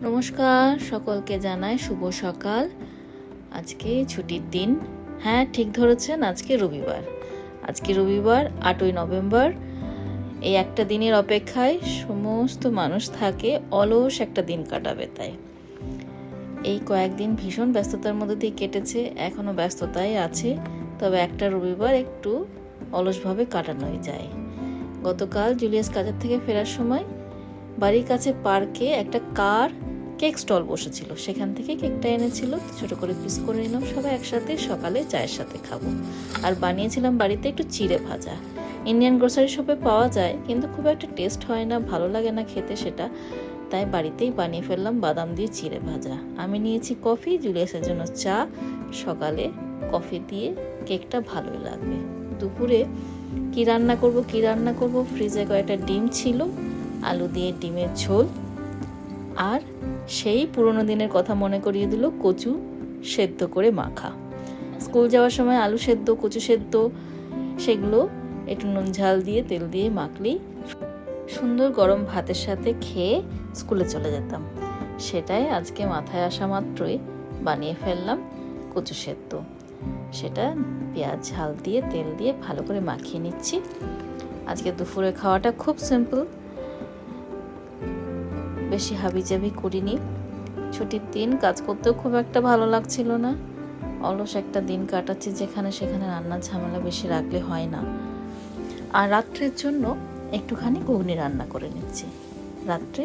নমস্কার, সকলকে জানাই শুভ সকাল। আজকে ছুটির দিন। হ্যাঁ, ঠিক ধরেছেন, আজকে রবিবার। 8ই নভেম্বর। এই একটা দিনের অপেক্ষায় সমস্ত মানুষ থাকে, অলস একটা দিন কাটাবে। তাই এই কয়েকদিন ভীষণ ব্যস্ততার মধ্যে দিয়ে কেটেছে, এখনো ব্যস্ততাই আছে, তবে একটা রবিবার একটু অলসভাবে কাটানোই যায়। গতকাল জুলিয়াস কাজের থেকে ফেরার সময় বাড়ির কাছে পার্কে একটা কেক স্টল বসেছিল, সেখান থেকে কেকটা এনেছিল, ছোট করে পিস করে নিলাম, সবাই একসাথে সকালে চায়ের সাথে খাবো। আর বানিয়েছিলাম বাড়িতে একটু চিড়ে ভাজা। ইন্ডিয়ান গ্রোসারি শপে পাওয়া যায়, কিন্তু খুব একটা টেস্ট হয় না, ভালো লাগে না খেতে সেটা, তাই বাড়িতেই বানিয়ে ফেললাম বাদাম দিয়ে চিড়ে ভাজা। আমি নিয়েছি কফি, জুলিয়াসের জন্য চা। সকালে কফি দিয়ে কেকটা ভালোই লাগবে। দুপুরে কি রান্না করব, ফ্রিজে কয়েকটা ডিম ছিল, আলু দিয়ে ডিমের ঝোল। আর সেই পুরোনো দিনের কথা মনে করিয়ে দিল কচু সেদ্ধ করে মাখা। স্কুল যাওয়ার সময় আলু সেদ্ধ, কচু সেদ্ধ, সেগুলো একটু নুন ঝাল দিয়ে তেল দিয়ে মাখলেই সুন্দর গরম ভাতের সাথে খেয়ে স্কুলে চলে যেতাম। সেটাই আজকে মাথায় আসা মাত্রই বানিয়ে ফেললাম কচু সেদ্ধ। সেটা পেঁয়াজ ঝাল দিয়ে তেল দিয়ে ভালো করে মাখিয়ে নিচ্ছি। আজকে দুপুরে খাওয়াটা খুব সিম্পল, বেশি হাবিজাবি করিনি। ছুটির দিন, কাজ করতেও খুব একটা ভালো লাগছিল না, অলস একটা দিন কাটাচ্ছি, যেখানে সেখানে রান্নার ঝামেলা বেশি রাখলে হয় না। আর রাত্রের জন্য একটুখানি ঘুগনি রান্না করে নিচ্ছি, রাত্রে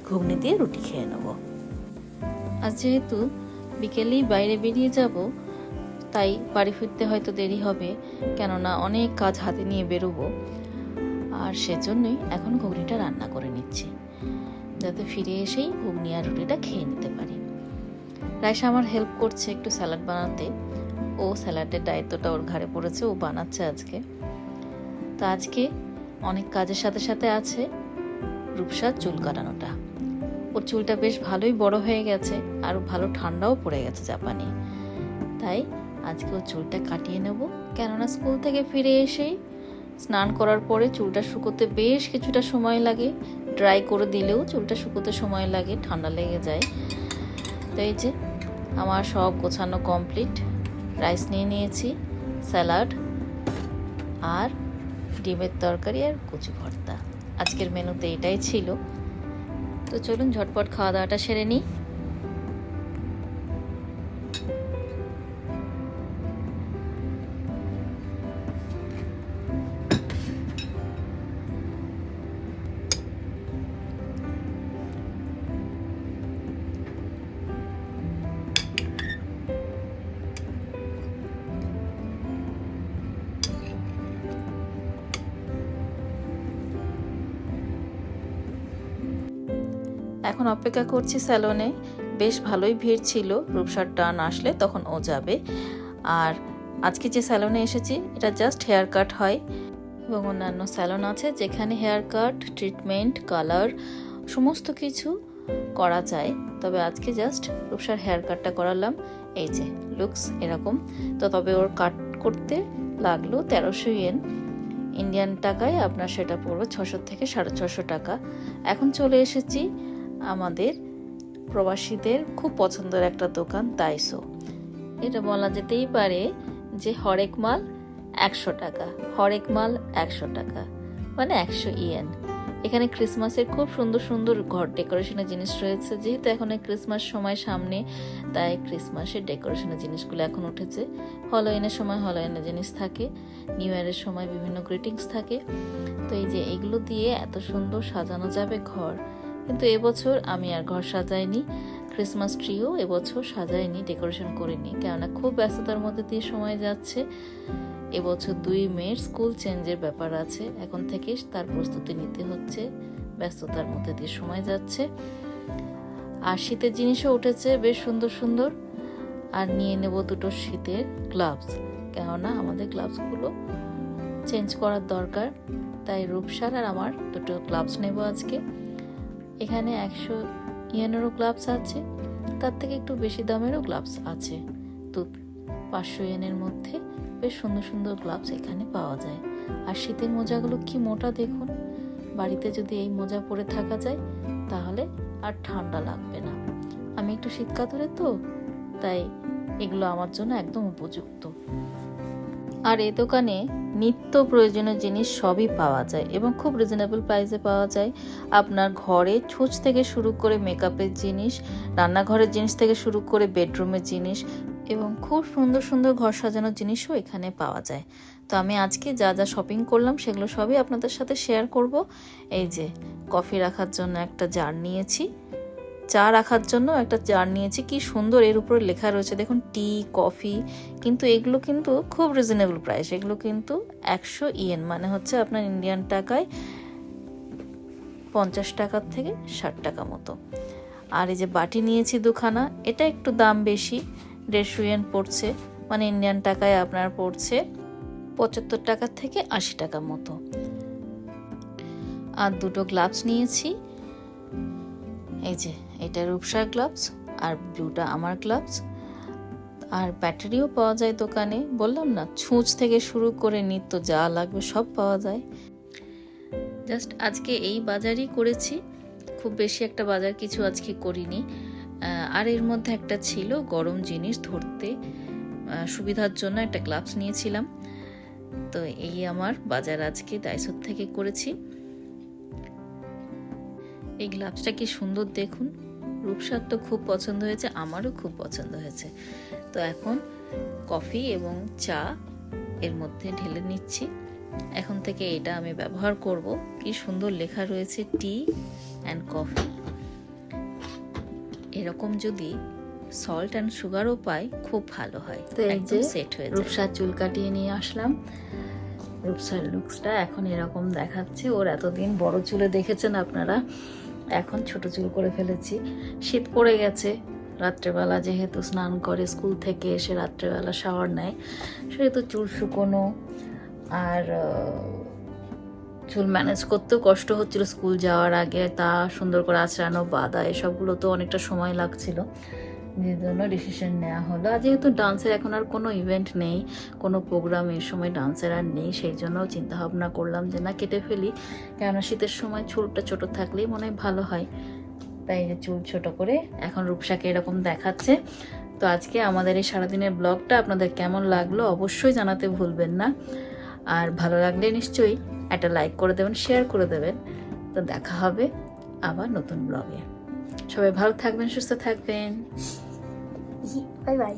ঘুগনি দিয়ে রুটি খেয়ে নেব। আর যেহেতু বিকেলেই বাইরে বেরিয়ে যাব, তাই বাড়ি ফিরতে হয়তো দেরি হবে, কেননা অনেক কাজ হাতে নিয়ে বেরোবো। আর সেজন্যই এখন ঘুগনিটা রান্না করে নিচ্ছি, যাতে ফিরে এসেই ঘুগনি আর রুটিটা খেয়ে নিতে পারি। রাইসা আমার হেল্প করছে একটু স্যালাড বানাতে, ও স্যালাডের দায়িত্বটা ওর ঘাড়ে পড়েছে, ও বানাচ্ছে আজকে। তো আজকে অনেক কাজের সাথে সাথে আছে রূপসার চুল কাটানোটা। ওর চুলটা বেশ ভালোই বড় হয়ে গেছে, আর ভালো ঠান্ডাও পড়ে গেছে জাপানে, তাই আজকে ওর চুলটা কাটিয়ে নেব। কেননা স্কুল থেকে ফিরে এসেই স্নান করার পরে চুলটা শুকোতে বেশ কিছুটা সময় লাগে, ড্রাই করে দিলেও চুলটা শুকোতে সময় লাগে, ঠান্ডা লেগে যায়। তো এই যে আমার সব গোছানো কমপ্লিট। রাইস নিয়ে নিয়েছি, স্যালাড আর ডিমের তরকারি আর কচু ভর্তা। আজকের মেনুতে এটাই ছিল। তো চলুন ঝটপট খাওয়া দাওয়াটা সেরে নিই। এখন অপেক্ষা করছি স্যালনে, বেশ ভালোই ভিড় ছিল। রূপসার টার্ন আসলে তখন ও যাবে। আর আজকে যে স্যালনে এসেছি, এটা জাস্ট হেয়ার কাট হয়, এবং অন্যান্য স্যালন আছে যেখানে হেয়ার কাট, ট্রিটমেন্ট, কালার সমস্ত কিছু করা যায়। তবে আজকে জাস্ট রূপসার হেয়ার কাটটা করালাম। এই যে লুকস এরকম। তো তবে ওর কাট করতে লাগলো 1300 ইয়েন। ইন্ডিয়ান টাকায় আপনার সেটা পড়বে 600 থেকে 650 টাকা। এখন চলে এসেছি আমাদের প্রবাসীদের খুব পছন্দের একটা দোকান, তাইসো। এটা বলা যেতেই পারে যে হরেক মাল 100 টাকা, হরেক মাল 100 টাকা, মানে 100 ইয়েন। এখানে ক্রিসমাসের খুব সুন্দর সুন্দর ঘর ডেকোরেশনের জিনিস রয়েছে। যেহেতু এখন ক্রিসমাস সময় সামনে, তাই ক্রিসমাসের ডেকোরেশনের জিনিসগুলো এখন উঠেছে। হলোউইনের সময় হলোউইনের জিনিস থাকে, নিউ ইয়ারের সময় বিভিন্ন গ্রিটিংস থাকে। তো এই যে এগুলো দিয়ে এত সুন্দর সাজানো যাবে ঘর। কিন্তু এবছর আমি আর ঘর সাজাইনি, ক্রিসমাস ট্রিও এবছর সাজাইনি, ডেকোরেশন করিনি, কেননা খুব ব্যস্ততার মধ্যে দিয়ে সময় যাচ্ছে। এবছর 2 মেয়ের স্কুল চেঞ্জের ব্যাপার আছে, এখন থেকে তার প্রস্তুতি নিতে হচ্ছে, ব্যস্ততার মধ্যে দিয়ে সময় যাচ্ছে। আর শীতের জিনিসও উঠেছে বেশ সুন্দর সুন্দর। আর নিয়ে নেব 2টো শীতের গ্লাভস, কেননা আমাদের গ্লাভসগুলো চেঞ্জ করার দরকার। তাই রূপসার আর আমার 2টো গ্লাভস নেব আজকে। এখানে 100 ইয়েনেরও গ্লাভস আছে, তার থেকে একটু বেশি দামেরও গ্লাভস আছে। তো 500 ইয়েনের মধ্যে বেশ সুন্দর সুন্দর গ্লাভস এখানে পাওয়া যায়। আর শীতের মোজাগুলো কি মোটা দেখুন, বাড়িতে যদি এই মোজা পরে থাকা যায় তাহলে আর ঠান্ডা লাগবে না। আমি একটু শীত কাতরে তো, তাই এগুলো আমার জন্য একদম উপযুক্ত। আর এই দোকানে নিত্য প্রয়োজনীয় জিনিস সবই পাওয়া যায় এবং খুব রিজনেবল প্রাইসে পাওয়া যায়। আপনার ঘরে ছুঁচ থেকে শুরু করে মেকআপের জিনিস, রান্নাঘরের জিনিস থেকে শুরু করে বেডরুমের জিনিস এবং খুব সুন্দর সুন্দর ঘর সাজানোর জিনিসও এখানে পাওয়া যায়। তো আমি আজকে যা যা শপিং করলাম সেগুলো সবই আপনাদের সাথে শেয়ার করব। এই যে কফি রাখার জন্য একটা জার নিয়েছি, চা রাখার জন্য একটা জার নিয়েছি। কি সুন্দর এর উপরে লেখা রয়েছে দেখুন, টি, কফি। কিন্তু এগুলো কিন্তু খুব রিজনেবল প্রাইস। এগুলো কিন্তু 100 ইয়েন, মানে হচ্ছে আপনার ইন্ডিয়ান টাকায় 50 টাকা থেকে 60 টাকা মতো। আর এই যে বাটি নিয়েছি দুখানা, এটা একটু দাম বেশি, 150 ইয়েন পড়ছে, মানে ইন্ডিয়ান টাকায় আপনার পড়ছে 75 টাকা থেকে 80 টাকা মতো। আর দুটো গ্লাভস নিয়েছি, এই যে এটা রূপসার গ্লাভস আর ব্লুটা আমার গ্লাভস। আর ব্যাটারিও পাওয়া যায় দোকানে, বললাম না, ছুঁচ থেকে শুরু করে নিত্য যা লাগবে সব পাওয়া যায়। জাস্ট আজকে এই বাজারই করেছি, খুব বেশি একটা বাজার কিছু আজকে করিনি। আর এর মধ্যে একটা ছিল গরম জিনিস ধরতে সুবিধার জন্য একটা গ্লাভস নিয়েছিলাম। তো এই আমার বাজার আজকে ডাইসোর থেকে করেছি। এই গ্লাভসটা কি সুন্দর দেখুন, রূপসার তো খুব পছন্দ হয়েছে, আমারও খুব পছন্দ হয়েছে। তো এখন কফি এবং চা এর মধ্যে ঢেলে নিচ্ছি। এখন থেকে এটা আমি ব্যবহার করব। কি সুন্দর লেখা রয়েছে, টি অ্যান্ড কফি। এরকম যদি সল্ট অ্যান্ড সুগারও পাই খুব ভালো হয়। তো একদম সেট হয়ে যায়। রূপসার চুল কাটিয়ে নিয়ে আসলাম। রূপসার লুকসটা এখন এরকম দেখাচ্ছে। ওর এতদিন বড় চুলে দেখেছেন আপনারা, এখন ছোট চুল করে ফেলেছি। শীত পড়ে গেছে, রাত্রেবেলা যেহেতু স্নান করে, স্কুল থেকে এসে রাত্রেবেলা শাওয়ার নেয়, সেহেতু চুল শুকোনো আর চুল ম্যানেজ করতেও কষ্ট হচ্ছিল। স্কুল যাওয়ার আগে তা সুন্দর করে আঁচড়ানো, বাঁধা, এসবগুলো তো অনেকটা সময় লাগছিল, যে জন্য ডিসিশন নেওয়া হলো। আর যেহেতু ডান্সের এখন আর কোনো ইভেন্ট নেই, কোনো প্রোগ্রাম এর সময় ডান্সের আর নেই, সেই জন্য চিন্তা ভাবনা করলাম যে না, কেটে ফেলি, কেননা শীতের সময় চুলটা ছোট থাকলেই মনে হয় ভালো হয়। তাই যে চুল ছোট করে এখন রূপসাকে এরকম দেখাচ্ছে। তো আজকে আমাদের এই সারাদিনের ব্লগটা আপনাদের কেমন লাগলো অবশ্যই জানাতে ভুলবেন না। আর ভালো লাগলে নিশ্চয়ই একটা লাইক করে দেবেন, শেয়ার করে দেবেন। তো দেখা হবে আবার নতুন ব্লগে। সবাই ভালো থাকবেন, সুস্থ থাকবেন। Bye bye.